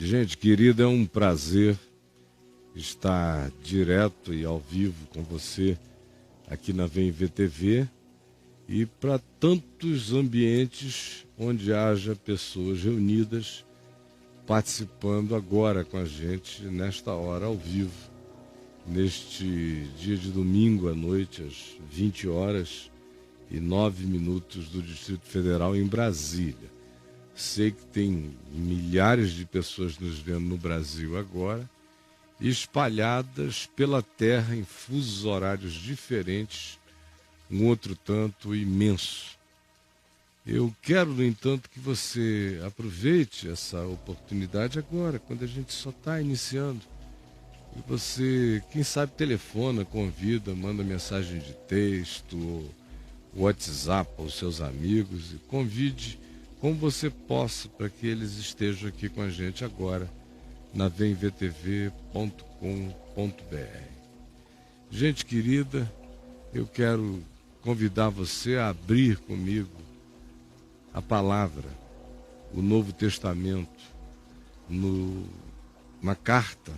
Gente querida, é um prazer estar direto e ao vivo com você aqui na Vem Ver TV e para tantos ambientes onde haja pessoas reunidas participando agora com a gente nesta hora ao vivo, neste dia de domingo à noite, às 20h09 do Distrito Federal em Brasília. Sei que tem milhares de pessoas nos vendo no Brasil agora, espalhadas pela terra em fusos horários diferentes, um outro tanto imenso. Eu quero, no entanto, que você aproveite essa oportunidade agora, quando a gente só está iniciando. E você, quem sabe, telefona, convida, manda mensagem de texto, ou WhatsApp aos seus amigos e convide como você possa para que eles estejam aqui com a gente agora na vemvtv.com.br. Gente querida, eu quero convidar você a abrir comigo a palavra, o Novo Testamento, uma carta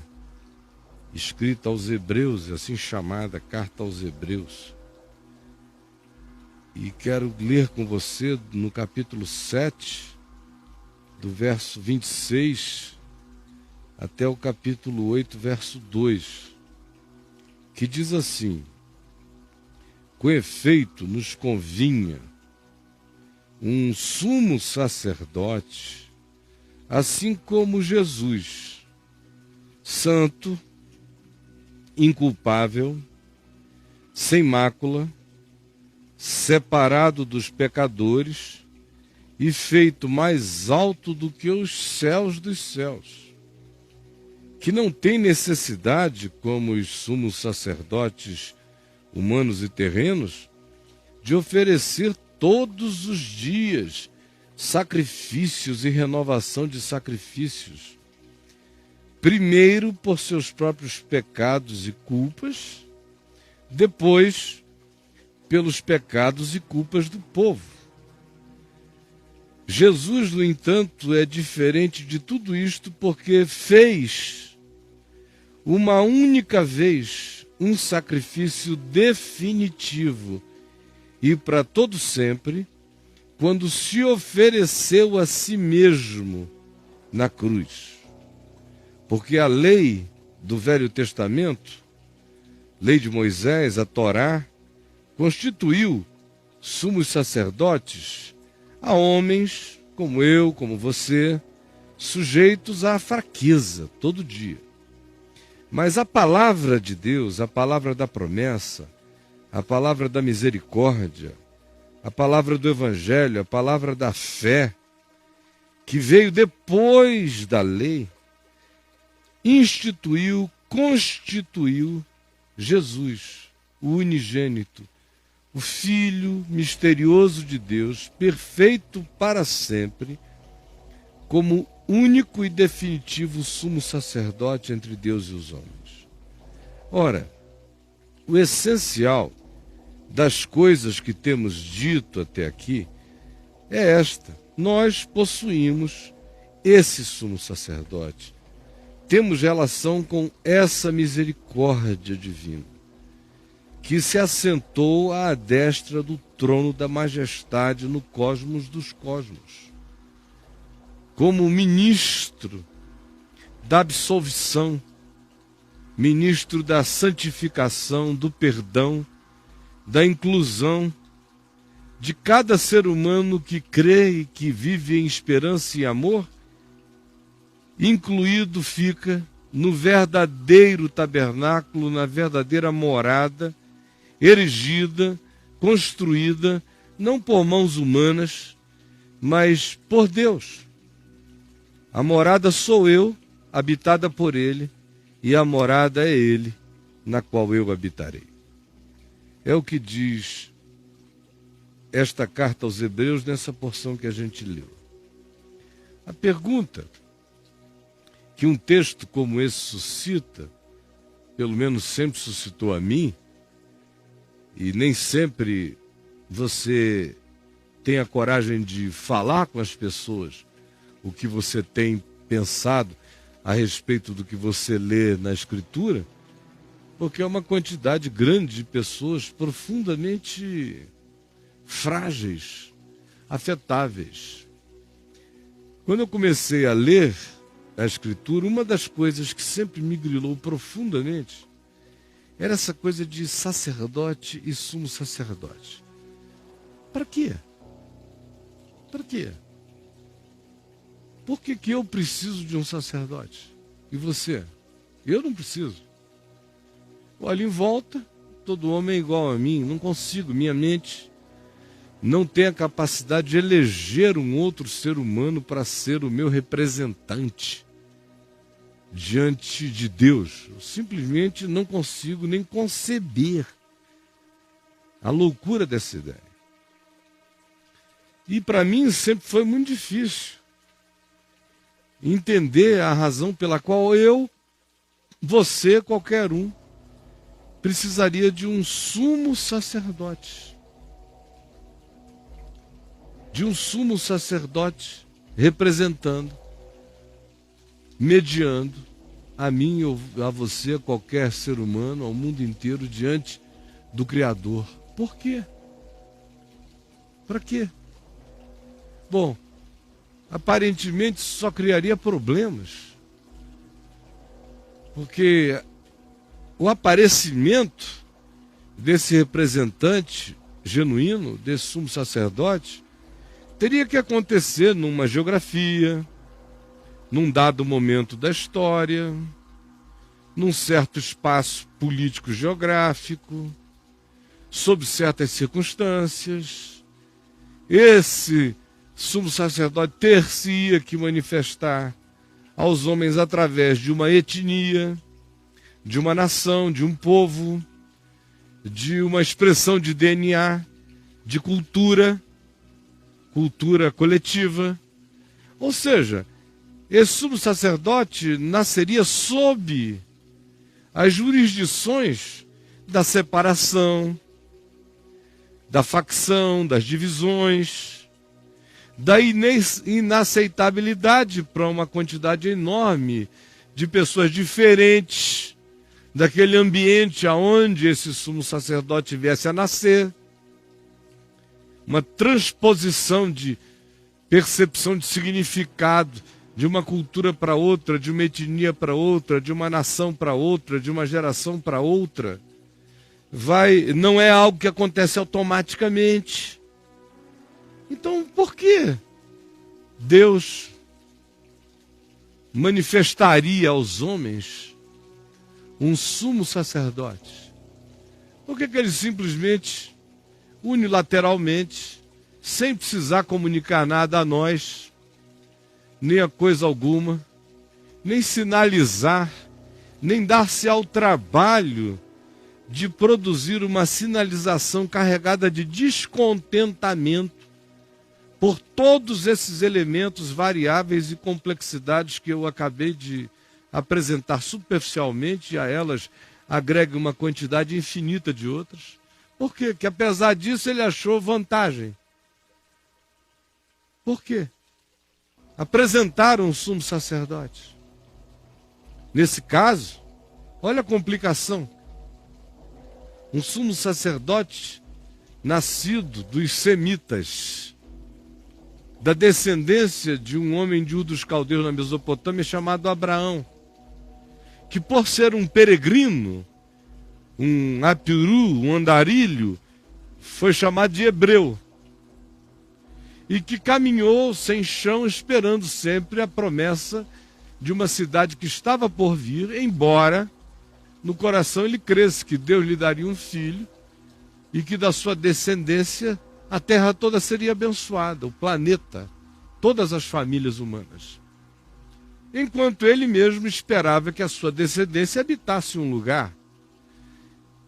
escrita aos Hebreus, assim chamada Carta aos Hebreus. E quero ler com você no capítulo 7, do verso 26 até o capítulo 8, verso 2, que diz assim: com efeito nos convinha um sumo sacerdote, assim como Jesus, santo, inculpável, sem mácula, separado dos pecadores e feito mais alto do que os céus dos céus, que não tem necessidade, como os sumos sacerdotes humanos e terrenos, de oferecer todos os dias sacrifícios e renovação de sacrifícios, primeiro por seus próprios pecados e culpas, depois pelos pecados e culpas do povo. Jesus, no entanto, é diferente de tudo isto porque fez uma única vez um sacrifício definitivo e para todo sempre, quando se ofereceu a si mesmo na cruz. Porque a lei do Velho Testamento, lei de Moisés, a Torá, constituiu sumos sacerdotes a homens como eu, como você, sujeitos à fraqueza todo dia. Mas a palavra de Deus, a palavra da promessa, a palavra da misericórdia, a palavra do Evangelho, a palavra da fé, que veio depois da lei, constituiu Jesus, o unigênito, o Filho misterioso de Deus, perfeito para sempre, como único e definitivo sumo sacerdote entre Deus e os homens. Ora, o essencial das coisas que temos dito até aqui é esta: nós possuímos esse sumo sacerdote, temos relação com essa misericórdia divina, que se assentou à destra do trono da majestade no cosmos dos cosmos, como ministro da absolvição, ministro da santificação, do perdão, da inclusão de cada ser humano que crê e que vive em esperança e amor, incluído fica no verdadeiro tabernáculo, na verdadeira morada, erigida, construída, não por mãos humanas, mas por Deus. A morada sou eu, habitada por Ele, e a morada é Ele, na qual eu habitarei. É o que diz esta carta aos Hebreus nessa porção que a gente leu. A pergunta que um texto como esse suscita, pelo menos sempre suscitou a mim, e nem sempre você tem a coragem de falar com as pessoas o que você tem pensado, a respeito do que você lê na Escritura, porque é uma quantidade grande de pessoas profundamente frágeis, afetáveis. Quando eu comecei a ler a Escritura, uma das coisas que sempre me grilou profundamente era essa coisa de sacerdote e sumo sacerdote. Para quê? Para quê? Por que eu preciso de um sacerdote? E você? Eu não preciso. Olha em volta, todo homem é igual a mim, não consigo, minha mente não tem a capacidade de eleger um outro ser humano para ser o meu representante diante de Deus. Eu simplesmente não consigo nem conceber a loucura dessa ideia. E para mim sempre foi muito difícil entender a razão pela qual eu, você, qualquer um, precisaria de um sumo sacerdote. De um sumo sacerdote representando, mediando a mim ou a você, a qualquer ser humano, ao mundo inteiro, diante do Criador. Por quê? Para quê? Bom, aparentemente só criaria problemas. Porque o aparecimento desse representante genuíno, desse sumo sacerdote, teria que acontecer numa geografia, num dado momento da história, num certo espaço político geográfico, sob certas circunstâncias. Esse sumo sacerdote ter-se-ia que manifestar aos homens através de uma etnia, de uma nação, de um povo, de uma expressão de DNA, de cultura coletiva. Ou seja, esse sumo sacerdote nasceria sob as jurisdições da separação, da facção, das divisões, da inaceitabilidade para uma quantidade enorme de pessoas diferentes daquele ambiente aonde esse sumo sacerdote viesse a nascer. Uma transposição de percepção de significado de uma cultura para outra, de uma etnia para outra, de uma nação para outra, de uma geração para outra. Não é algo que acontece automaticamente. Então, por que Deus manifestaria aos homens um sumo sacerdote? Por que ele simplesmente, unilateralmente, sem precisar comunicar nada a nós, nem a coisa alguma, nem sinalizar, nem dar-se ao trabalho de produzir uma sinalização carregada de descontentamento por todos esses elementos variáveis e complexidades que eu acabei de apresentar superficialmente, e a elas agregue uma quantidade infinita de outras? Por quê? Que apesar disso ele achou vantagem. Por quê? Apresentaram um sumo sacerdote. Nesse caso, olha a complicação. Um sumo sacerdote nascido dos semitas, da descendência de um homem de Ur dos Caldeus na Mesopotâmia chamado Abraão, que por ser um peregrino, um apiru, um andarilho, foi chamado de hebreu, e que caminhou sem chão, esperando sempre a promessa de uma cidade que estava por vir, embora no coração ele cresce que Deus lhe daria um filho e que da sua descendência a terra toda seria abençoada, o planeta, todas as famílias humanas. Enquanto ele mesmo esperava que a sua descendência habitasse um lugar.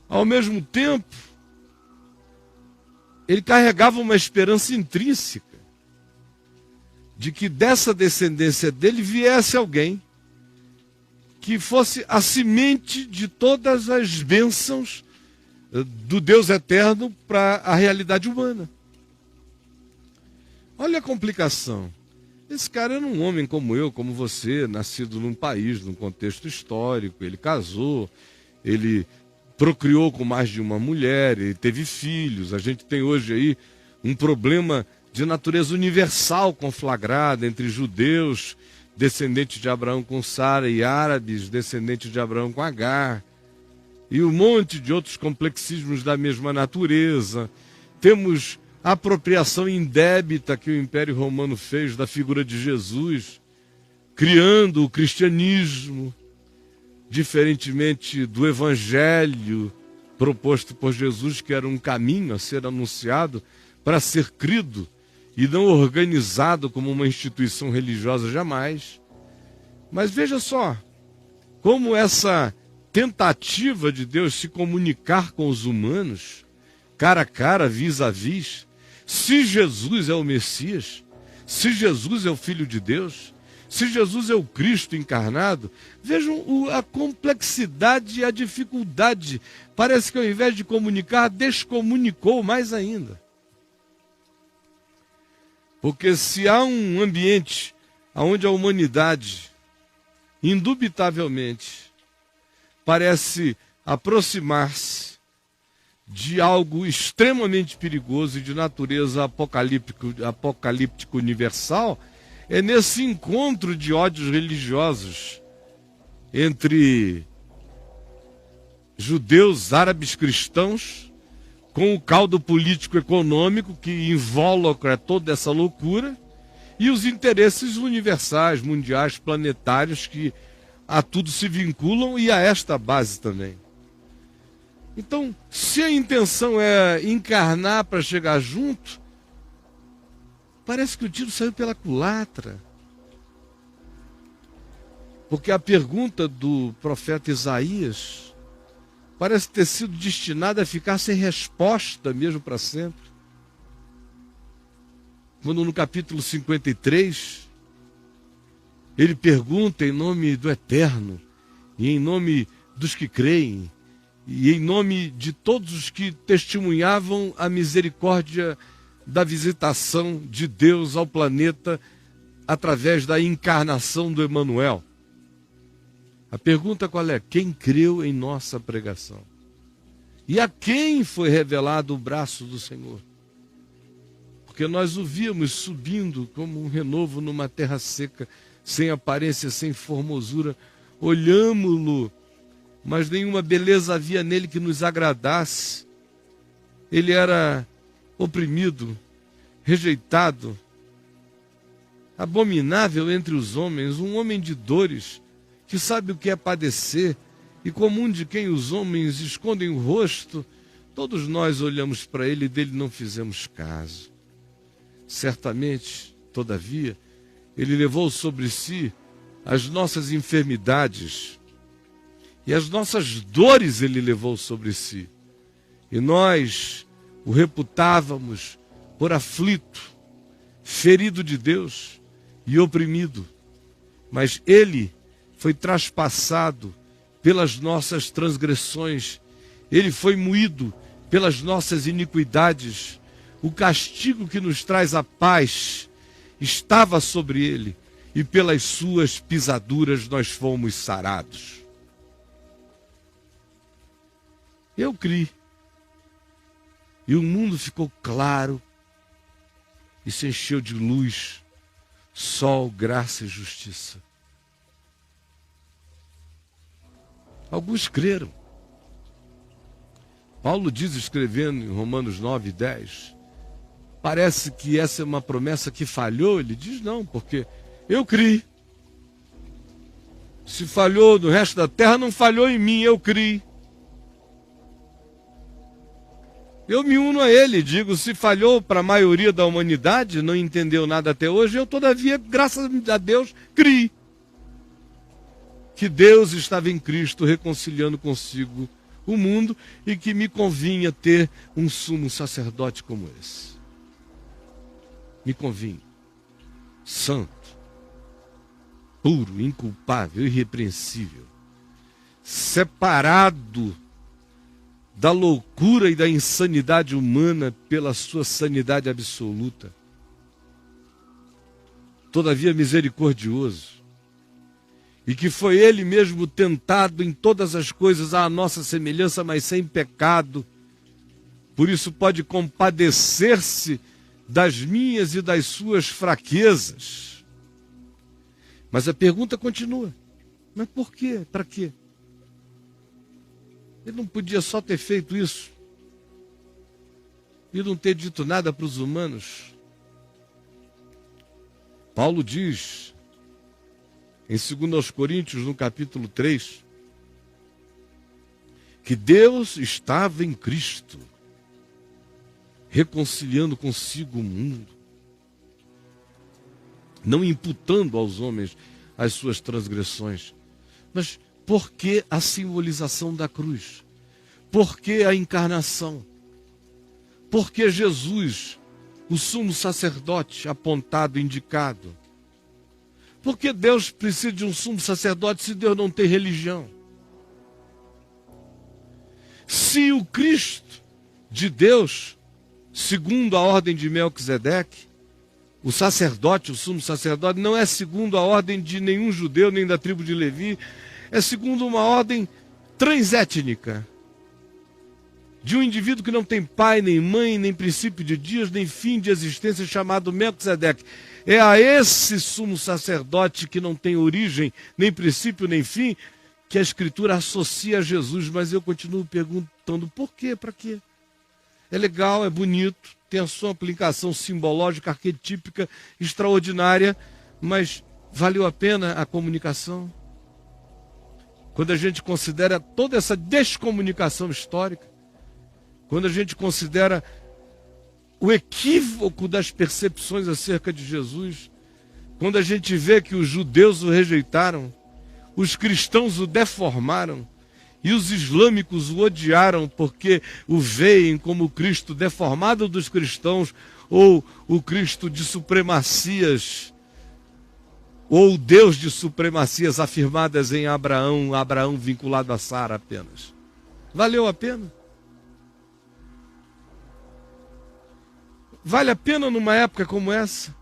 Ao mesmo tempo, ele carregava uma esperança intrínseca de que dessa descendência dele viesse alguém que fosse a semente de todas as bênçãos do Deus eterno para a realidade humana. Olha a complicação. Esse cara era um homem como eu, como você, nascido num país, num contexto histórico. Ele casou, ele procriou com mais de uma mulher, ele teve filhos. A gente tem hoje aí um problema de natureza universal conflagrado entre judeus, descendentes de Abraão com Sara, e árabes, descendentes de Abraão com Agar, e um monte de outros complexismos da mesma natureza. Temos a apropriação indébita que o Império Romano fez da figura de Jesus, criando o cristianismo, diferentemente do evangelho proposto por Jesus, que era um caminho a ser anunciado para ser crido e não organizado como uma instituição religiosa jamais. Mas veja só, como essa tentativa de Deus se comunicar com os humanos, cara a cara, vis a vis, se Jesus é o Messias, se Jesus é o Filho de Deus, se Jesus é o Cristo encarnado, vejam a complexidade e a dificuldade. Parece que ao invés de comunicar, descomunicou mais ainda. Porque se há um ambiente onde a humanidade, indubitavelmente, parece aproximar-se de algo extremamente perigoso e de natureza apocalíptico universal, é nesse encontro de ódios religiosos entre judeus, árabes, cristãos, com o caldo político-econômico que involucra toda essa loucura, e os interesses universais, mundiais, planetários, que a tudo se vinculam, e a esta base também. Então, se a intenção é encarnar para chegar junto, parece que o tiro saiu pela culatra. Porque a pergunta do profeta Isaías parece ter sido destinada a ficar sem resposta mesmo para sempre. Quando no capítulo 53, ele pergunta em nome do Eterno, e em nome dos que creem, e em nome de todos os que testemunhavam a misericórdia da visitação de Deus ao planeta através da encarnação do Emanuel. A pergunta qual é? Quem creu em nossa pregação? E a quem foi revelado o braço do Senhor? Porque nós o víamos subindo como um renovo numa terra seca, sem aparência, sem formosura. Olhámo-lo, mas nenhuma beleza havia nele que nos agradasse. Ele era oprimido, rejeitado, abominável entre os homens, um homem de dores, que sabe o que é padecer, e comum de quem os homens escondem o rosto. Todos nós olhamos para ele e dele não fizemos caso. Certamente, todavia, ele levou sobre si as nossas enfermidades, e as nossas dores ele levou sobre si. E nós o reputávamos por aflito, ferido de Deus e oprimido. Mas ele foi traspassado pelas nossas transgressões, ele foi moído pelas nossas iniquidades. O castigo que nos traz a paz estava sobre ele, e pelas suas pisaduras nós fomos sarados. Eu criei. E o mundo ficou claro e se encheu de luz, sol, graça e justiça. Alguns creram. Paulo diz, escrevendo em Romanos 9, 10, parece que essa é uma promessa que falhou. Ele diz não, porque eu criei. Se falhou no resto da terra, não falhou em mim, eu criei. Eu me uno a ele, digo, se falhou para a maioria da humanidade, não entendeu nada até hoje, eu todavia, graças a Deus, criei. Que Deus estava em Cristo reconciliando consigo o mundo e que me convinha ter um sumo sacerdote como esse. Me convinha. Santo, puro, inculpável, irrepreensível, separado da loucura e da insanidade humana pela sua sanidade absoluta. todavia misericordioso, e que foi ele mesmo tentado em todas as coisas à nossa semelhança, mas sem pecado, por isso pode compadecer-se das minhas e das suas fraquezas. Mas a pergunta continua, mas por quê? Para quê? Ele não podia só ter feito isso e não ter dito nada para os humanos? Paulo diz, em 2 Coríntios, no capítulo 3, que Deus estava em Cristo, reconciliando consigo o mundo, não imputando aos homens as suas transgressões. Mas por que a simbolização da cruz? Por que a encarnação? Por que Jesus, o sumo sacerdote apontado, indicado? Por que Deus precisa de um sumo sacerdote se Deus não tem religião? Se o Cristo de Deus, segundo a ordem de Melquisedeque, o sacerdote, o sumo sacerdote, não é segundo a ordem de nenhum judeu, nem da tribo de Levi, é segundo uma ordem transétnica, de um indivíduo que não tem pai, nem mãe, nem princípio de dias, nem fim de existência, chamado Melquisedeque. É a esse sumo sacerdote que não tem origem, nem princípio, nem fim, que a Escritura associa a Jesus. Mas eu continuo perguntando, por quê? Para quê? É legal, é bonito, tem a sua aplicação simbológica, arquetípica, extraordinária, mas valeu a pena a comunicação? Quando a gente considera toda essa descomunicação histórica, quando a gente considera o equívoco das percepções acerca de Jesus, quando a gente vê que os judeus o rejeitaram, os cristãos o deformaram e os islâmicos o odiaram porque o veem como o Cristo deformado dos cristãos ou o Cristo de supremacias ou o Deus de supremacias afirmadas em Abraão, Abraão vinculado a Sara apenas. Valeu a pena? Vale a pena numa época como essa,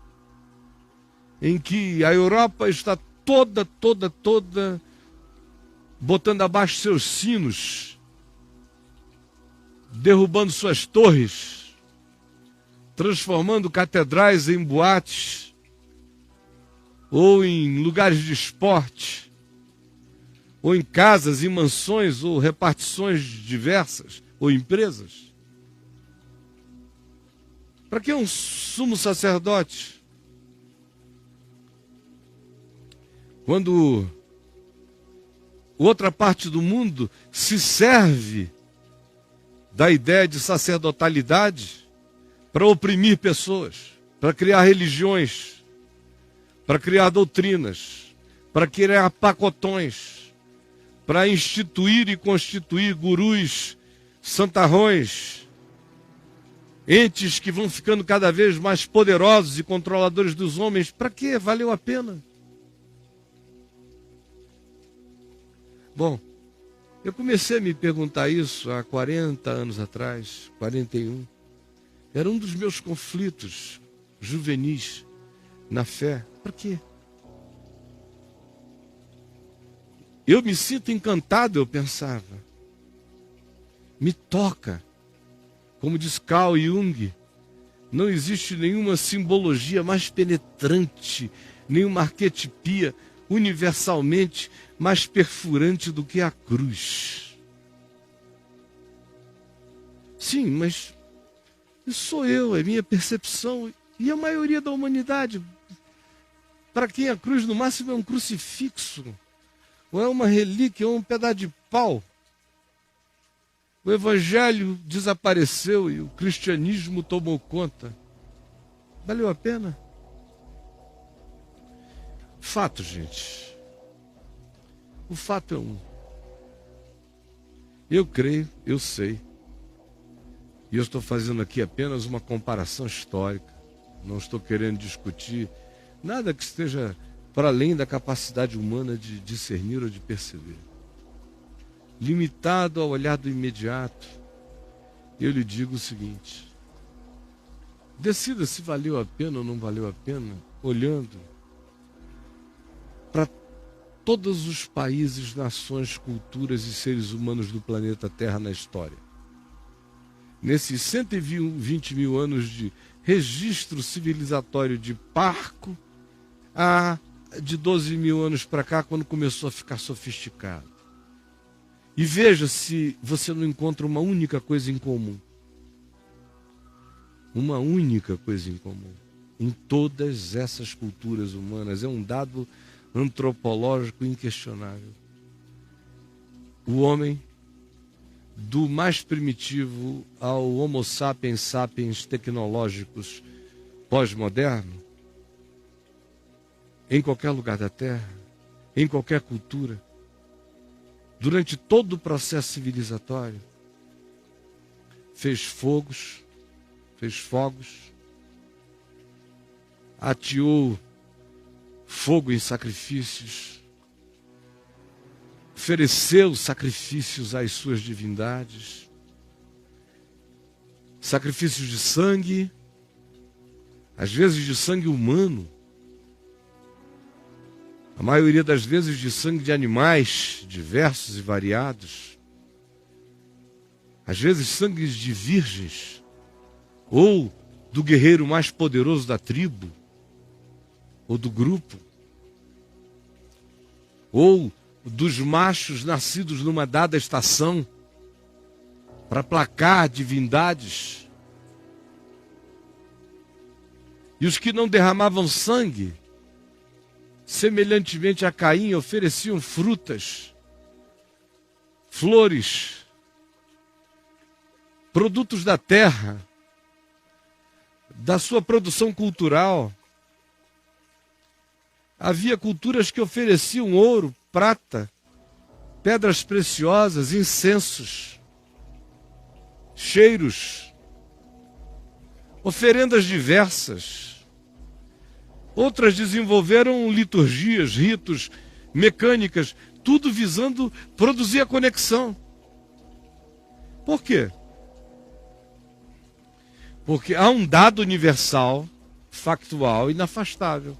em que a Europa está toda botando abaixo seus sinos, derrubando suas torres, transformando catedrais em boates, ou em lugares de esporte, ou em casas, em mansões, ou repartições diversas, ou empresas? Para que um sumo sacerdote? Quando outra parte do mundo se serve da ideia de sacerdotalidade para oprimir pessoas, para criar religiões, para criar doutrinas, para criar pacotões, para instituir e constituir gurus, santarrões, entes que vão ficando cada vez mais poderosos e controladores dos homens. Para quê? Valeu a pena? Bom, eu comecei a me perguntar isso há 40 anos atrás, 41. Era um dos meus conflitos juvenis na fé. Para quê? Eu me sinto encantado, eu pensava. Me toca. Como diz Carl Jung, não existe nenhuma simbologia mais penetrante, nenhuma arquetipia universalmente mais perfurante do que a cruz. Sim, mas isso sou eu, é minha percepção e a maioria da humanidade. Para quem a cruz no máximo é um crucifixo, ou é uma relíquia, ou um pedaço de pau. O evangelho desapareceu e o cristianismo tomou conta. Valeu a pena? Fato, gente. O fato é um. Eu creio, eu sei. E eu estou fazendo aqui apenas uma comparação histórica. Não estou querendo discutir nada que esteja para além da capacidade humana de discernir ou de perceber. Limitado ao olhar do imediato, eu lhe digo o seguinte: decida se valeu a pena ou não valeu a pena, olhando para todos os países, nações, culturas e seres humanos do planeta Terra na história. Nesses 120 mil anos de registro civilizatório de Parco, de 12 mil anos para cá, quando começou a ficar sofisticado. E veja se você não encontra uma única coisa em comum. Uma única coisa em comum em todas essas culturas humanas. É um dado antropológico inquestionável. O homem, do mais primitivo ao Homo sapiens sapiens tecnológicos pós-moderno, em qualquer lugar da Terra, em qualquer cultura, durante todo o processo civilizatório, fez fogos, ateou fogo em sacrifícios, ofereceu sacrifícios às suas divindades, sacrifícios de sangue, às vezes de sangue humano, a maioria das vezes de sangue de animais diversos e variados, às vezes sangues de virgens, ou do guerreiro mais poderoso da tribo, ou do grupo, ou dos machos nascidos numa dada estação, para aplacar divindades. E os que não derramavam sangue, semelhantemente a Caim, ofereciam frutas, flores, produtos da terra, da sua produção cultural. Havia culturas que ofereciam ouro, prata, pedras preciosas, incensos, cheiros, oferendas diversas. Outras desenvolveram liturgias, ritos, mecânicas, tudo visando produzir a conexão. Por quê? Porque há um dado universal, factual, inafastável.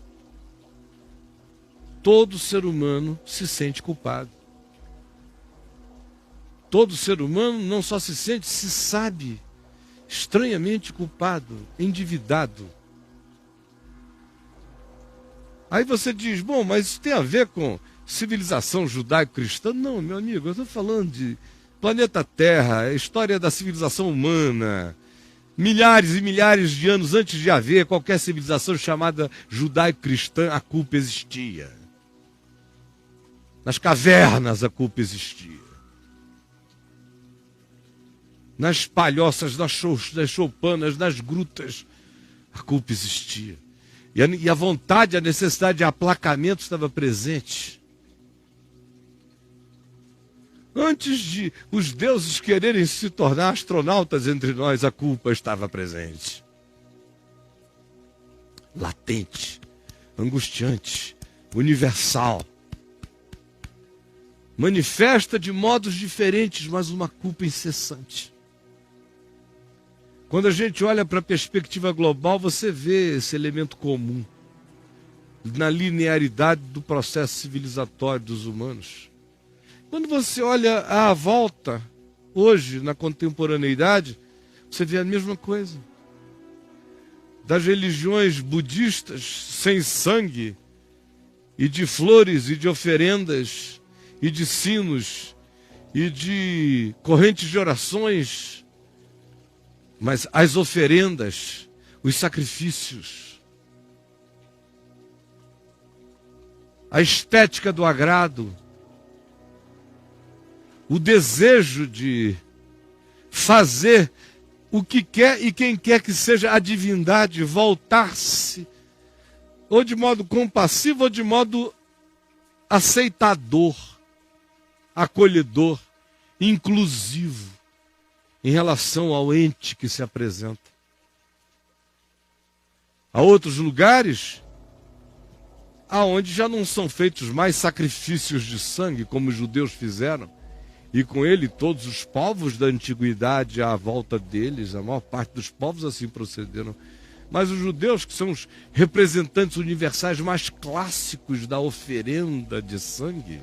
Todo ser humano se sente culpado. Todo ser humano não só se sente, se sabe estranhamente culpado, endividado. Aí você diz, bom, mas isso tem a ver com civilização judaico-cristã? Não, meu amigo, eu estou falando de planeta Terra, a história da civilização humana. Milhares e milhares de anos antes de haver qualquer civilização chamada judaico-cristã, a culpa existia. Nas cavernas a culpa existia. Nas palhoças, nas choupanas, nas grutas, a culpa existia. E a vontade, a necessidade de aplacamento estava presente. Antes de os deuses quererem se tornar astronautas entre nós, a culpa estava presente. Latente, angustiante, universal. Manifesta de modos diferentes, mas uma culpa incessante. Quando a gente olha para a perspectiva global, você vê esse elemento comum na linearidade do processo civilizatório dos humanos. Quando você olha à volta, hoje, na contemporaneidade, você vê a mesma coisa. Das religiões budistas sem sangue, e de flores, e de oferendas, e de sinos, e de correntes de orações, mas as oferendas, os sacrifícios, a estética do agrado, o desejo de fazer o que quer e quem quer que seja a divindade voltar-se, ou de modo compassivo ou de modo aceitador, acolhedor, inclusivo, em relação ao ente que se apresenta. Há outros lugares aonde já não são feitos mais sacrifícios de sangue, como os judeus fizeram, e com ele todos os povos da antiguidade à volta deles, a maior parte dos povos assim procederam. Mas os judeus, que são os representantes universais mais clássicos da oferenda de sangue,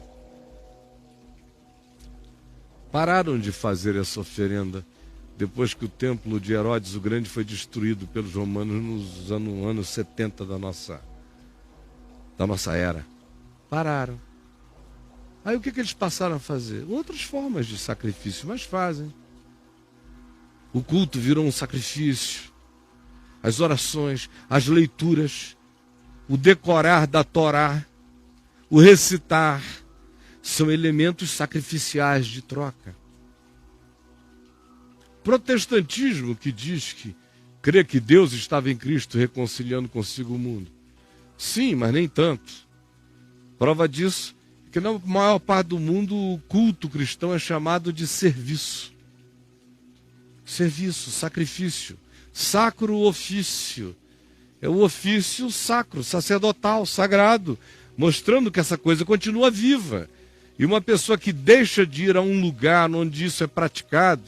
pararam de fazer essa oferenda depois que o templo de Herodes o Grande foi destruído pelos romanos no ano 70 da nossa era. Pararam. Aí o que eles passaram a fazer? Outras formas de sacrifício, mas fazem. O culto virou um sacrifício. As orações, as leituras, o decorar da Torá, o recitar, são elementos sacrificiais de troca. Protestantismo, que diz que crê que Deus estava em Cristo reconciliando consigo o mundo. Sim, mas nem tanto. Prova disso é que na maior parte do mundo o culto cristão é chamado de serviço. Serviço, sacrifício, sacro ofício. É o ofício sacro, sacerdotal, sagrado, mostrando que essa coisa continua viva. E uma pessoa que deixa de ir a um lugar onde isso é praticado,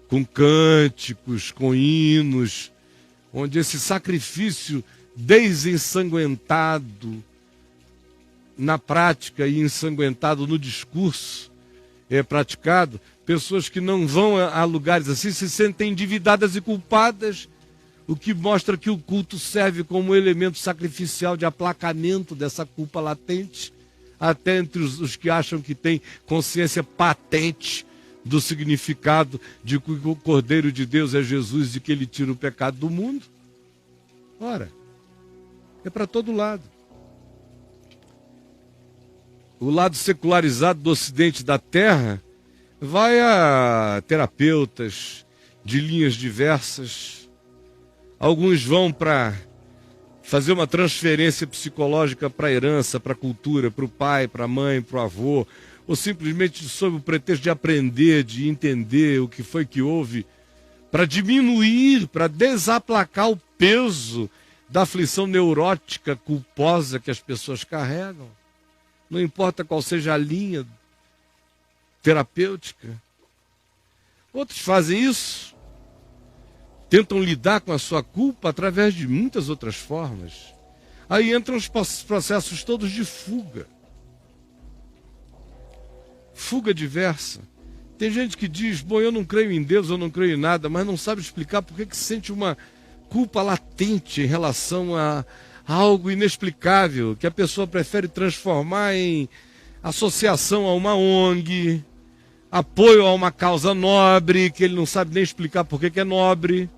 com cânticos, com hinos, onde esse sacrifício desensanguentado na prática e ensanguentado no discurso é praticado, pessoas que não vão a lugares assim se sentem endividadas e culpadas, o que mostra que o culto serve como elemento sacrificial de aplacamento dessa culpa latente, até entre os que acham que têm consciência patente do significado de que o Cordeiro de Deus é Jesus e que ele tira o pecado do mundo. Ora, é para todo lado. O lado secularizado do ocidente da terra vai a terapeutas de linhas diversas. Alguns vão para fazer uma transferência psicológica para a herança, para a cultura, para o pai, para a mãe, para o avô, ou simplesmente sob o pretexto de aprender, de entender o que foi que houve, para diminuir, para desaplacar o peso da aflição neurótica, culposa que as pessoas carregam. Não importa qual seja a linha terapêutica. Outros fazem isso, tentam lidar com a sua culpa através de muitas outras formas. Aí entram os processos todos de fuga. Fuga diversa. Tem gente que diz, bom, eu não creio em Deus, eu não creio em nada, mas não sabe explicar por que sente uma culpa latente em relação a algo inexplicável, que a pessoa prefere transformar em associação a uma ONG, apoio a uma causa nobre, que ele não sabe nem explicar por que é nobre,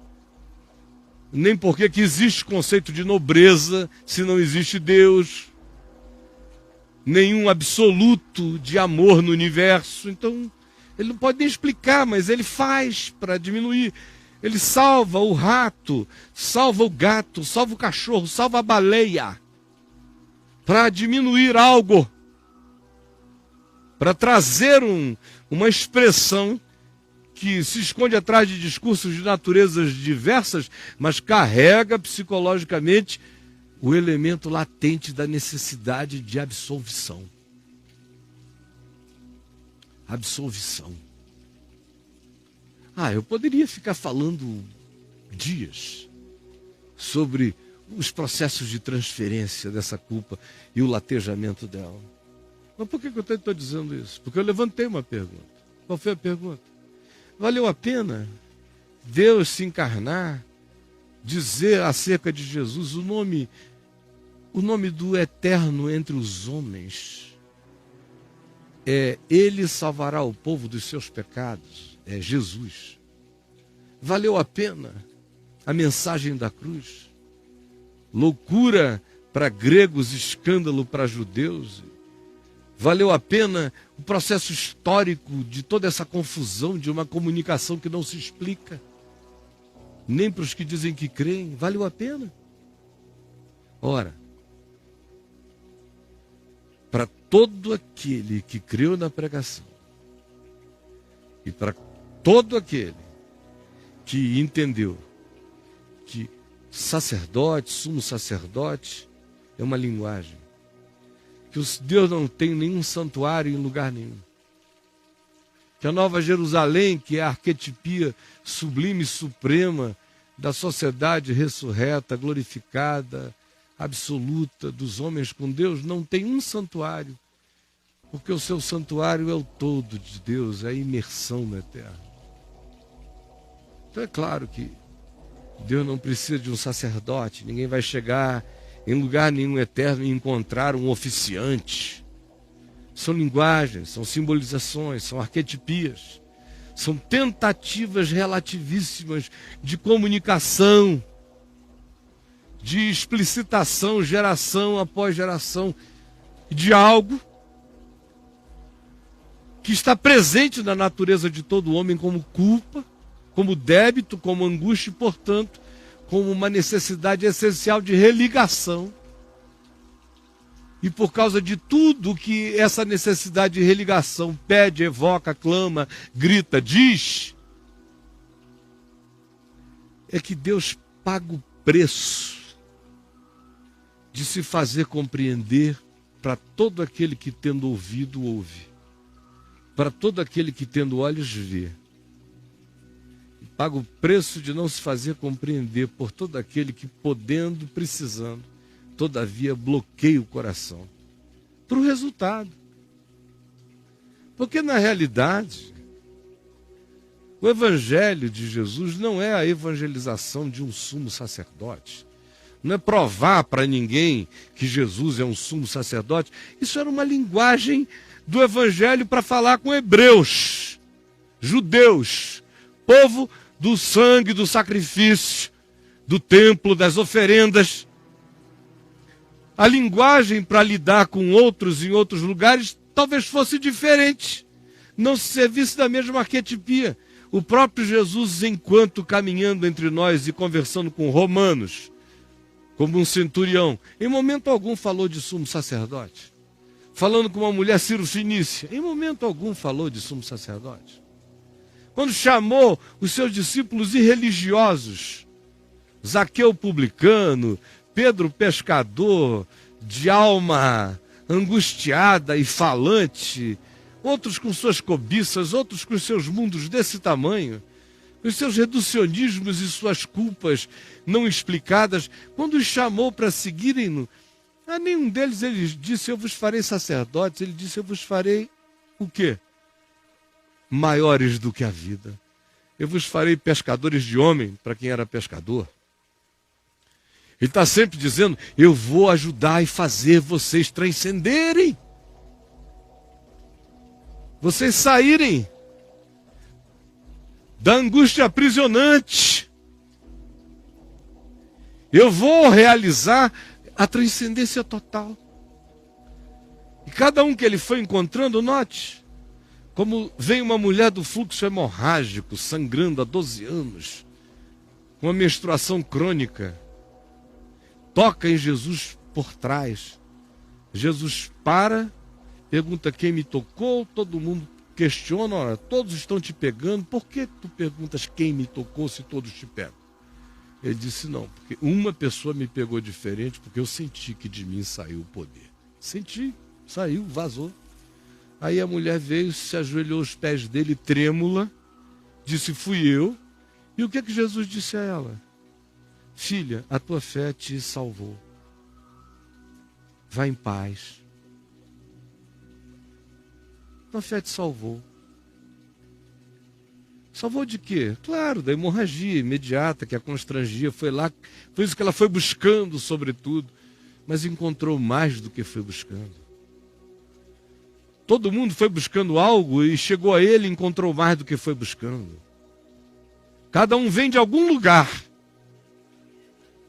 nem por que existe conceito de nobreza, se não existe Deus, nenhum absoluto de amor no universo. Então, ele não pode nem explicar, mas ele faz para diminuir. Ele salva o rato, salva o gato, salva o cachorro, salva a baleia, para diminuir algo, para trazer uma expressão que se esconde atrás de discursos de naturezas diversas, mas carrega psicologicamente o elemento latente da necessidade de absolvição. Absolvição. Eu poderia ficar falando dias sobre os processos de transferência dessa culpa e o latejamento dela. Mas por que eu estou dizendo isso? Porque eu levantei uma pergunta. Qual foi a pergunta? Valeu a pena Deus se encarnar, dizer acerca de Jesus o nome do eterno entre os homens? Ele salvará o povo dos seus pecados. É Jesus. Valeu a pena a mensagem da cruz? Loucura para gregos, escândalo para judeus. Valeu a pena o processo histórico de toda essa confusão de uma comunicação que não se explica, nem para os que dizem que creem. Valeu a pena? Ora, para todo aquele que creu na pregação e para todo aquele que entendeu que sacerdote, sumo sacerdote, é uma linguagem, que Deus não tem nenhum santuário em lugar nenhum, que a Nova Jerusalém, que é a arquetipia sublime e suprema da sociedade ressurreta, glorificada, absoluta, dos homens com Deus, não tem um santuário, porque o seu santuário é o todo de Deus, é a imersão na terra. Então é claro que Deus não precisa de um sacerdote, ninguém vai chegar em lugar nenhum eterno e encontrar um oficiante. São linguagens, são simbolizações, são arquetipias, são tentativas relativíssimas de comunicação, de explicitação, geração após geração, de algo que está presente na natureza de todo homem como culpa, como débito, como angústia e, portanto, como uma necessidade essencial de religação. E por causa de tudo que essa necessidade de religação pede, evoca, clama, grita, diz, é que Deus paga o preço de se fazer compreender para todo aquele que tendo ouvido, ouve. Para todo aquele que tendo olhos, vê. E paga o preço de não se fazer compreender por todo aquele que, podendo, precisando, todavia bloqueia o coração. Para o resultado. Porque, na realidade, o Evangelho de Jesus não é a evangelização de um sumo sacerdote. Não é provar para ninguém que Jesus é um sumo sacerdote. Isso era uma linguagem do Evangelho para falar com hebreus, judeus, povo do sangue, do sacrifício, do templo, das oferendas. A linguagem para lidar com outros em outros lugares talvez fosse diferente, não se servisse da mesma arquetipia. O próprio Jesus, enquanto caminhando entre nós e conversando com romanos, como um centurião, em momento algum falou de sumo sacerdote. Falando com uma mulher cirofenícia, em momento algum falou de sumo sacerdote. Quando chamou os seus discípulos irreligiosos, Zaqueu publicano, Pedro pescador, de alma angustiada e falante, outros com suas cobiças, outros com seus mundos desse tamanho, com seus reducionismos e suas culpas não explicadas, quando os chamou para seguirem-no, a nenhum deles ele disse: eu vos farei sacerdotes. Ele disse: eu vos farei o quê? Maiores do que a vida. Eu vos farei pescadores de homem, para quem era pescador. Ele está sempre dizendo: eu vou ajudar e fazer vocês transcenderem. Vocês saírem da angústia aprisionante. Eu vou realizar a transcendência total. E cada um que ele foi encontrando, note, como vem uma mulher do fluxo hemorrágico, sangrando há 12 anos, com uma menstruação crônica, toca em Jesus por trás. Jesus para, pergunta quem me tocou, todo mundo questiona, ora, todos estão te pegando, por que tu perguntas quem me tocou se todos te pegam? Ele disse: não, porque uma pessoa me pegou diferente, porque eu senti que de mim saiu o poder. Senti, saiu, vazou. Aí a mulher veio, se ajoelhou aos pés dele, trêmula, disse: fui eu. E o que que Jesus disse a ela? Filha, a tua fé te salvou. Vá em paz. Tua fé te salvou. Salvou de quê? Claro, da hemorragia imediata que a constrangia. Foi lá, foi isso que ela foi buscando, sobretudo. Mas encontrou mais do que foi buscando. Todo mundo foi buscando algo e chegou a ele e encontrou mais do que foi buscando. Cada um vem de algum lugar,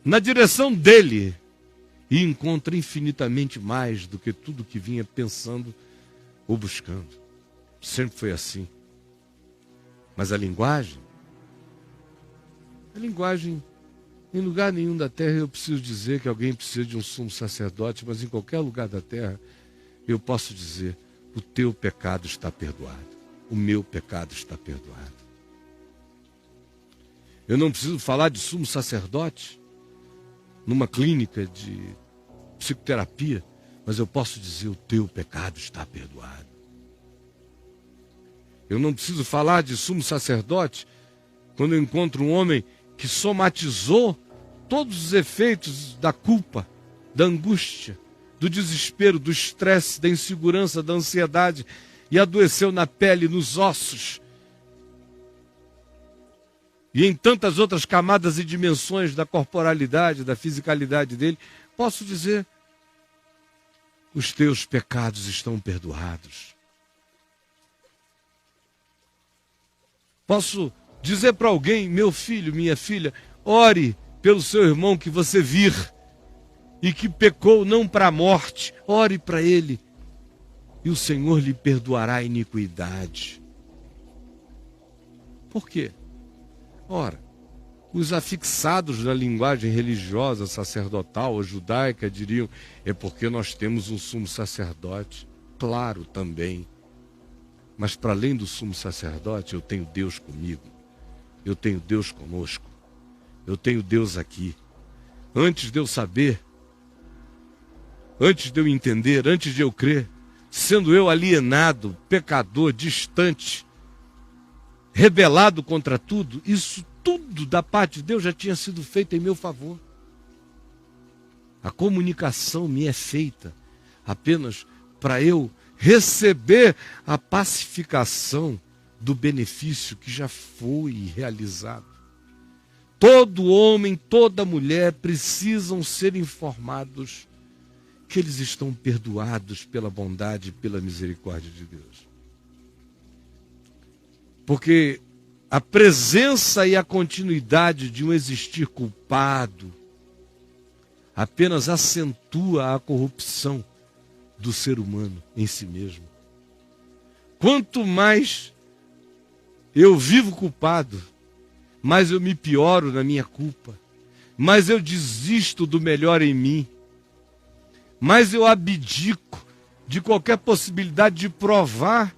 na direção dele, e encontra infinitamente mais do que tudo que vinha pensando ou buscando. Sempre foi assim. Mas a linguagem, em lugar nenhum da terra eu preciso dizer que alguém precisa de um sumo sacerdote, mas em qualquer lugar da terra eu posso dizer: o teu pecado está perdoado, o meu pecado está perdoado. Eu não preciso falar de sumo sacerdote numa clínica de psicoterapia, mas eu posso dizer: o teu pecado está perdoado. Eu não preciso falar de sumo sacerdote quando eu encontro um homem que somatizou todos os efeitos da culpa, da angústia, do desespero, do estresse, da insegurança, da ansiedade, e adoeceu na pele, nos ossos, e em tantas outras camadas e dimensões da corporalidade, da fisicalidade dele, posso dizer: os teus pecados estão perdoados. Posso dizer para alguém: meu filho, minha filha, ore pelo seu irmão que você vir e que pecou não para a morte, ore para ele e o Senhor lhe perdoará a iniquidade. Por quê? Ora, os afixados na linguagem religiosa, sacerdotal ou judaica diriam: é porque nós temos um sumo sacerdote. Claro, também. Mas para além do sumo sacerdote, eu tenho Deus comigo. Eu tenho Deus conosco. Eu tenho Deus aqui. Antes de eu saber, antes de eu entender, antes de eu crer, sendo eu alienado, pecador, distante, rebelado contra tudo, isso tudo da parte de Deus já tinha sido feito em meu favor. A comunicação me é feita apenas para eu receber a pacificação do benefício que já foi realizado. Todo homem, toda mulher precisam ser informados que eles estão perdoados pela bondade e pela misericórdia de Deus. Porque a presença e a continuidade de um existir culpado apenas acentua a corrupção do ser humano em si mesmo. Quanto mais eu vivo culpado, mais eu me pioro na minha culpa, mais eu desisto do melhor em mim, mais eu abdico de qualquer possibilidade de provar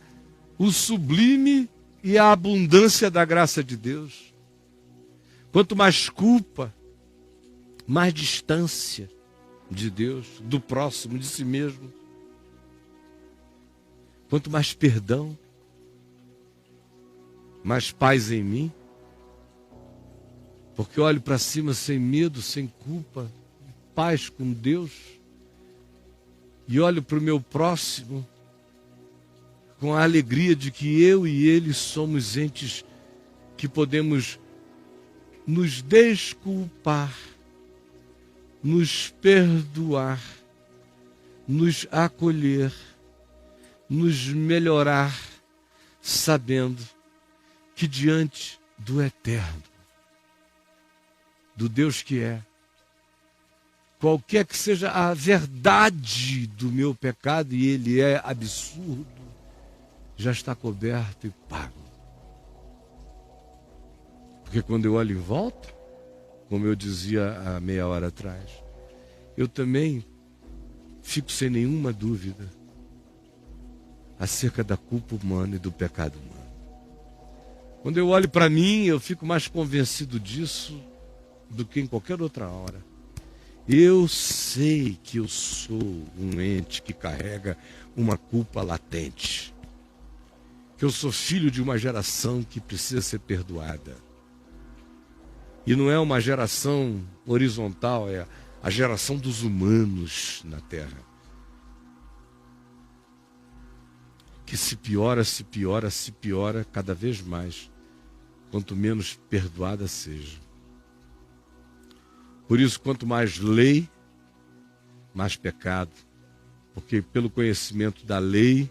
o sublime e a abundância da graça de Deus. Quanto mais culpa, mais distância de Deus, do próximo, de si mesmo. Quanto mais perdão, mais paz em mim, porque olho para cima sem medo, sem culpa, paz com Deus, e olho para o meu próximo com a alegria de que eu e ele somos entes que podemos nos desculpar, nos perdoar, nos acolher, nos melhorar, sabendo que diante do eterno, do Deus que é, qualquer que seja a verdade do meu pecado, e ele é absurdo, já está coberto e pago. Porque quando eu olho em volta, como eu dizia há meia hora atrás, eu também fico sem nenhuma dúvida acerca da culpa humana e do pecado humano. Quando eu olho para mim, eu fico mais convencido disso do que em qualquer outra hora. Eu sei que eu sou um ente que carrega uma culpa latente, que eu sou filho de uma geração que precisa ser perdoada. E não é uma geração horizontal, é a geração dos humanos na Terra, que se piora, se piora, se piora cada vez mais, quanto menos perdoada seja. Por isso, quanto mais lei, mais pecado, porque pelo conhecimento da lei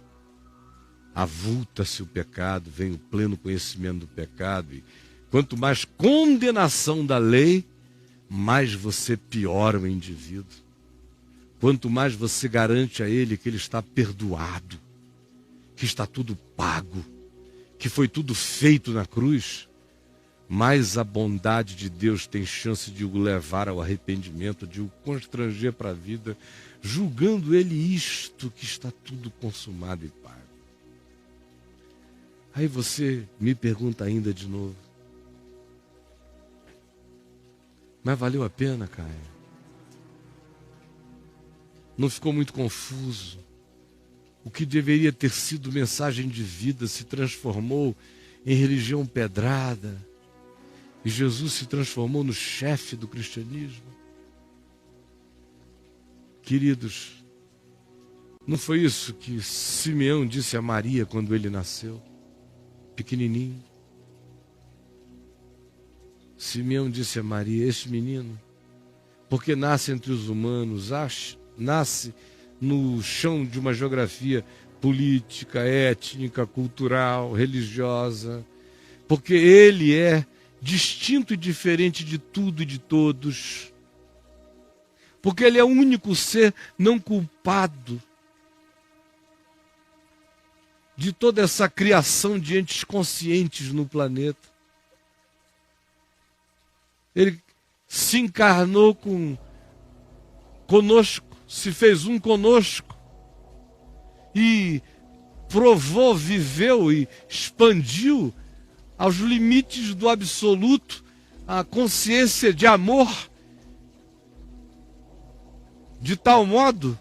avulta-se o pecado, vem o pleno conhecimento do pecado, e quanto mais condenação da lei, mais você piora o indivíduo. Quanto mais você garante a ele que ele está perdoado, que está tudo pago, que foi tudo feito na cruz, mais a bondade de Deus tem chance de o levar ao arrependimento, de o constranger para a vida, julgando ele isto que está tudo consumado e pago. Aí você me pergunta ainda de novo: mas valeu a pena, Caio? Não ficou muito confuso? O que deveria ter sido mensagem de vida se transformou em religião pedrada, E Jesus se transformou no chefe do cristianismo. Queridos, não foi isso que Simeão disse a Maria quando ele nasceu, pequenininho? Simeão disse a Maria: este menino, porque nasce entre os humanos, nasce no chão de uma geografia política, étnica, cultural, religiosa, porque ele é distinto e diferente de tudo e de todos, porque ele é o único ser não culpado de toda essa criação de entes conscientes no planeta. Ele se encarnou conosco, se fez um conosco e provou, viveu e expandiu aos limites do absoluto a consciência de amor, de tal modo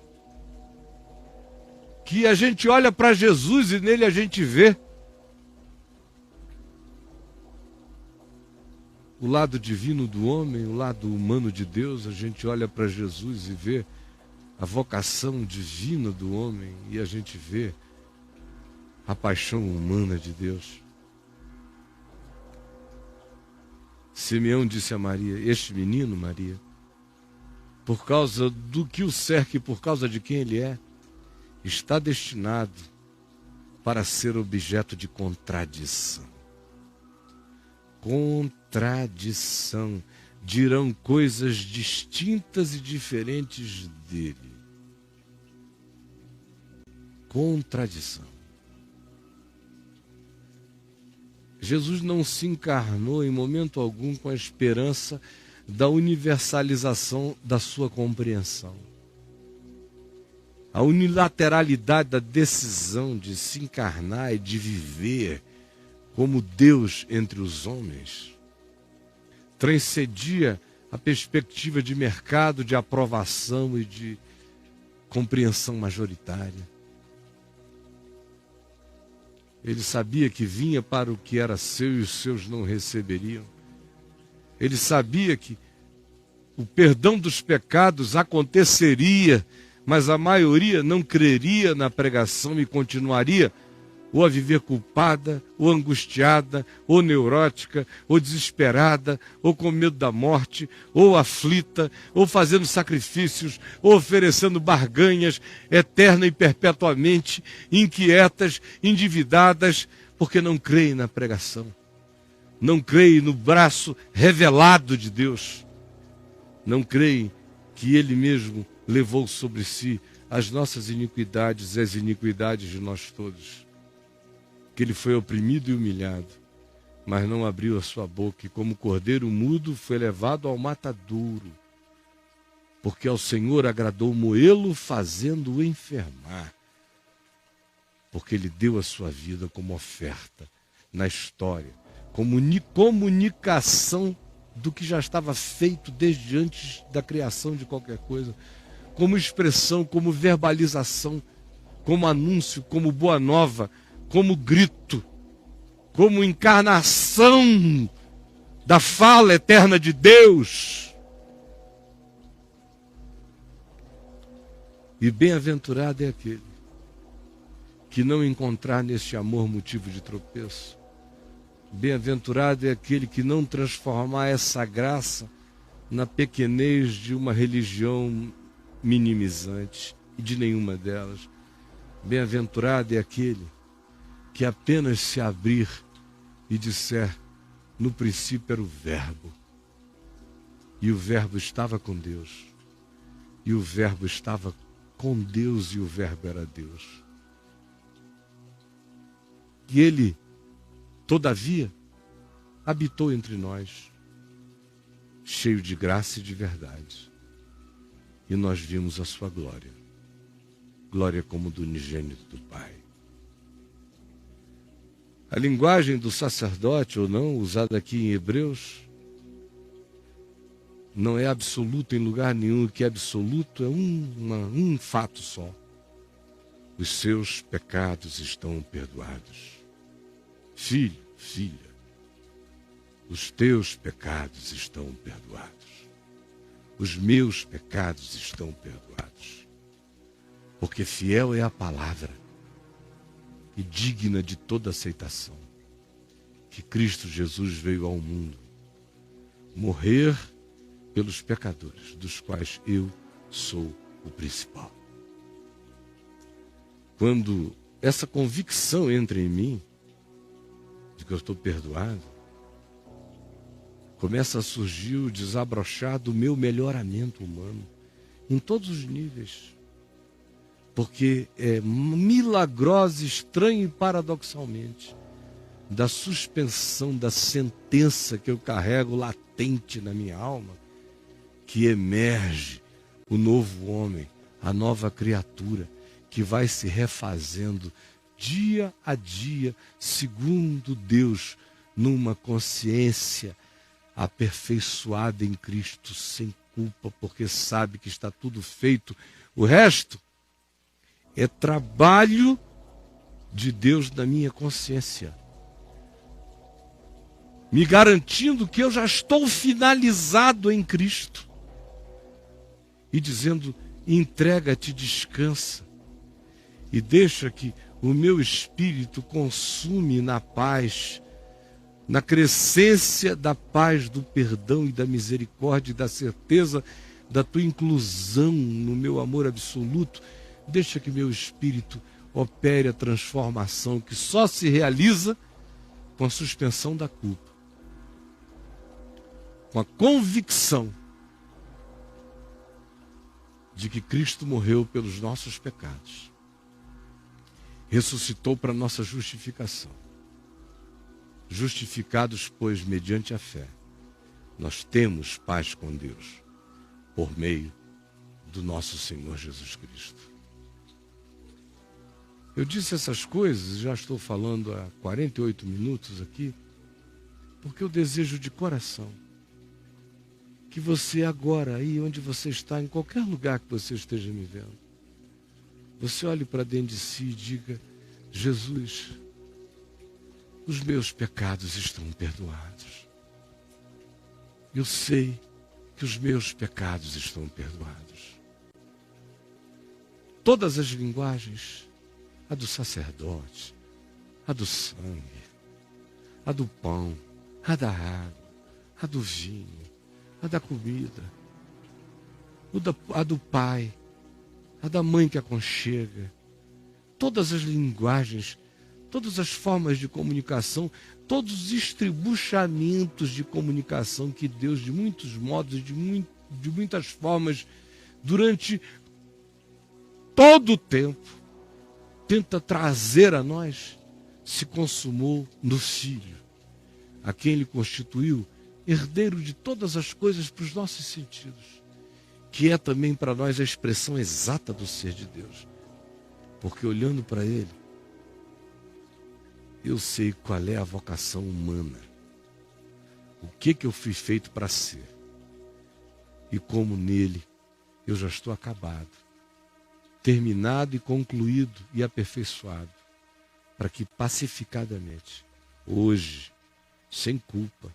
que a gente olha para Jesus e nele a gente vê o lado divino do homem, o lado humano de Deus. A gente olha para Jesus e vê a vocação divina do homem e a gente vê a paixão humana de Deus. Simeão disse a Maria: este menino, Maria, por causa do que o cerca e por causa de quem ele é, está destinado para ser objeto de contradição. Contradição. Dirão coisas distintas e diferentes dele. Contradição. Jesus não se encarnou em momento algum com a esperança da universalização da sua compreensão. A unilateralidade da decisão de se encarnar e de viver como Deus entre os homens transcendia a perspectiva de mercado, de aprovação e de compreensão majoritária. Ele sabia que vinha para o que era seu e os seus não receberiam. Ele sabia que o perdão dos pecados aconteceria, mas a maioria não creria na pregação e continuaria ou a viver culpada, ou angustiada, ou neurótica, ou desesperada, ou com medo da morte, ou aflita, ou fazendo sacrifícios, ou oferecendo barganhas eterna e perpetuamente, inquietas, endividadas, porque não creem na pregação, não creem no braço revelado de Deus, não creem que Ele mesmo levou sobre si as nossas iniquidades e as iniquidades de nós todos. Que ele foi oprimido e humilhado, mas não abriu a sua boca, e como cordeiro mudo foi levado ao matadouro, porque ao Senhor agradou moê-lo, fazendo-o enfermar, porque ele deu a sua vida como oferta na história, como comunicação do que já estava feito desde antes da criação de qualquer coisa, como expressão, como verbalização, como anúncio, como boa nova, como grito, como encarnação da fala eterna de Deus. E bem-aventurado é aquele que não encontrar neste amor motivo de tropeço. Bem-aventurado é aquele que não transformar essa graça na pequenez de uma religião minimizante e de nenhuma delas. Bem-aventurado é aquele que apenas se abrir e disser: no princípio era o Verbo, e o Verbo estava com Deus, e o Verbo estava com Deus, e o Verbo era Deus. E ele, todavia, habitou entre nós, cheio de graça e de verdade, e nós vimos a sua glória, glória como do unigênito do Pai. A linguagem do sacerdote, ou não, usada aqui em Hebreus, não é absoluta em lugar nenhum. O que é absoluto é um fato só: os seus pecados estão perdoados. Filho, filha, os teus pecados estão perdoados. Os meus pecados estão perdoados. Porque fiel é a palavra e digna de toda aceitação, que Cristo Jesus veio ao mundo morrer pelos pecadores, dos quais eu sou o principal. Quando essa convicção entra em mim, de que eu estou perdoado, começa a surgir o desabrochar do meu melhoramento humano, em todos os níveis. Porque é milagrosa, estranho e paradoxalmente, da suspensão da sentença que eu carrego latente na minha alma, que emerge o novo homem, a nova criatura, que vai se refazendo dia a dia, segundo Deus, numa consciência aperfeiçoada em Cristo, sem culpa, porque sabe que está tudo feito. O resto é trabalho de Deus na minha consciência, me garantindo que eu já estou finalizado em Cristo e dizendo: entrega-te, descansa e deixa que o meu espírito consume na paz, na crescência da paz, do perdão e da misericórdia e da certeza da tua inclusão no meu amor absoluto. Deixa que meu espírito opere a transformação que só se realiza com a suspensão da culpa, com a convicção de que Cristo morreu pelos nossos pecados, ressuscitou para nossa justificação. Justificados, pois, mediante a fé, nós temos paz com Deus, por meio do nosso Senhor Jesus Cristo. Eu disse essas coisas, já estou falando há 48 minutos aqui, porque eu desejo de coração que você agora, aí onde você está, em qualquer lugar que você esteja me vendo, você olhe para dentro de si e diga: Jesus, os meus pecados estão perdoados. Eu sei que os meus pecados estão perdoados. Todas as linguagens, a do sacerdote, a do sangue, a do pão, a da água, a do vinho, a da comida, a do pai, a da mãe que aconchega, todas as linguagens, todas as formas de comunicação, todos os estribuchamentos de comunicação que Deus, de muitos modos, de muitas formas, durante todo o tempo, tenta trazer a nós, se consumou no Filho, a quem Ele constituiu herdeiro de todas as coisas para os nossos sentidos, que é também para nós a expressão exata do ser de Deus. Porque olhando para Ele, eu sei qual é a vocação humana, o que eu fui feito para ser, e como nele eu já estou acabado, terminado e concluído e aperfeiçoado, para que pacificadamente, hoje, sem culpa,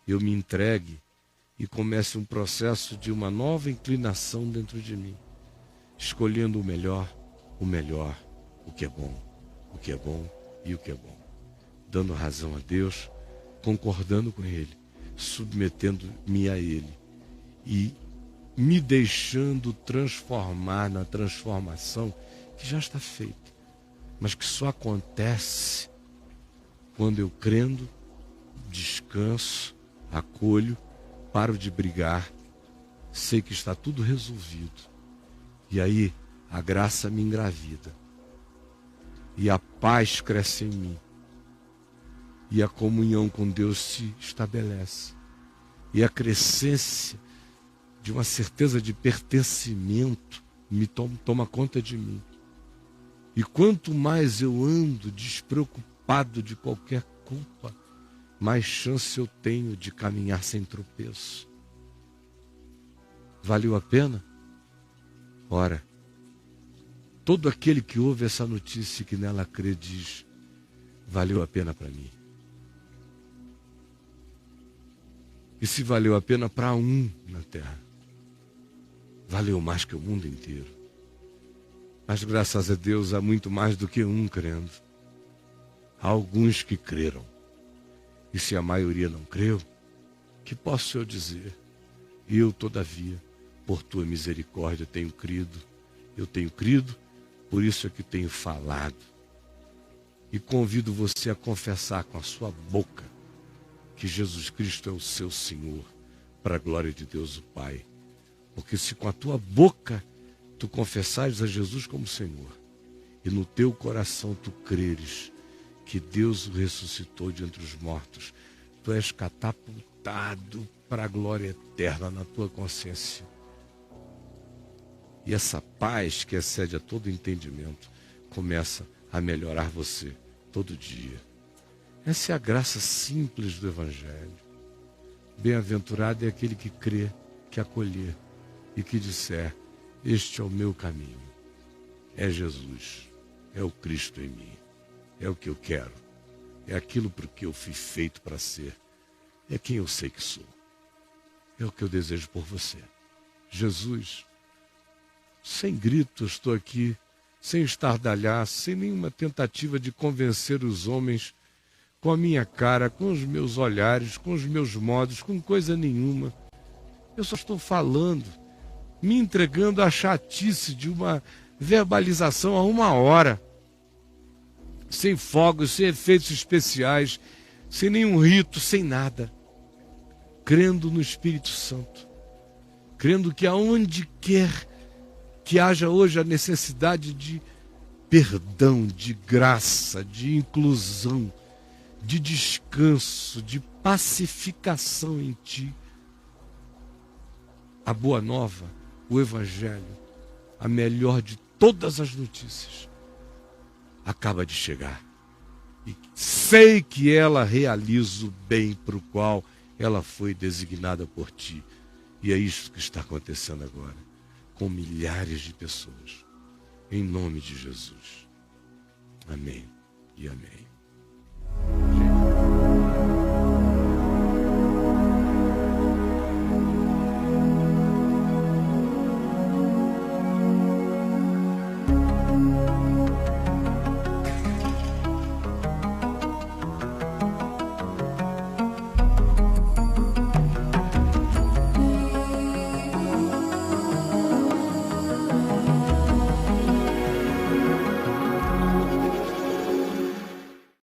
eu me entregue e comece um processo de uma nova inclinação dentro de mim, escolhendo o melhor, o que é bom e o que é bom, dando razão a Deus, concordando com Ele, submetendo-me a Ele e me deixando transformar na transformação que já está feita, mas que só acontece quando eu, crendo, descanso, acolho, paro de brigar, sei que está tudo resolvido. E aí a graça me engravida, e a paz cresce em mim, e a comunhão com Deus se estabelece, e a crescência de uma certeza de pertencimento me toma conta de mim. E quanto mais eu ando despreocupado de qualquer culpa, mais chance eu tenho de caminhar sem tropeço. Valeu a pena? Ora, todo aquele que ouve essa notícia e que nela crê diz: valeu a pena para mim. E se valeu a pena para um na terra, valeu mais que o mundo inteiro. Mas graças a Deus há muito mais do que um crendo. Há alguns que creram. E se a maioria não creu, que posso eu dizer? Eu, todavia, por tua misericórdia tenho crido. Eu tenho crido, por isso é que tenho falado. E convido você a confessar com a sua boca que Jesus Cristo é o seu Senhor, para a glória de Deus o Pai. Porque se com a tua boca tu confessares a Jesus como Senhor, e no teu coração tu creres que Deus o ressuscitou de entre os mortos, tu és catapultado para a glória eterna na tua consciência. E essa paz que excede a todo entendimento começa a melhorar você todo dia. Essa é a graça simples do Evangelho. Bem-aventurado é aquele que crê, que acolher e que disser: este é o meu caminho. É Jesus, é o Cristo em mim. É o que eu quero. É aquilo por que eu fui feito para ser. É quem eu sei que sou. É o que eu desejo por você. Jesus, sem grito, eu estou aqui, sem estardalhaço, sem nenhuma tentativa de convencer os homens com a minha cara, com os meus olhares, com os meus modos, com coisa nenhuma. Eu só estou falando, me entregando à chatice de uma verbalização a 1 hora, sem fogos, sem efeitos especiais, sem nenhum rito, sem nada, crendo no Espírito Santo, crendo que aonde quer que haja hoje a necessidade de perdão, de graça, de inclusão, de descanso, de pacificação em ti, a boa nova, o Evangelho, a melhor de todas as notícias, acaba de chegar. E sei que ela realiza o bem para o qual ela foi designada por ti. E é isso que está acontecendo agora, com milhares de pessoas. Em nome de Jesus. Amém e amém.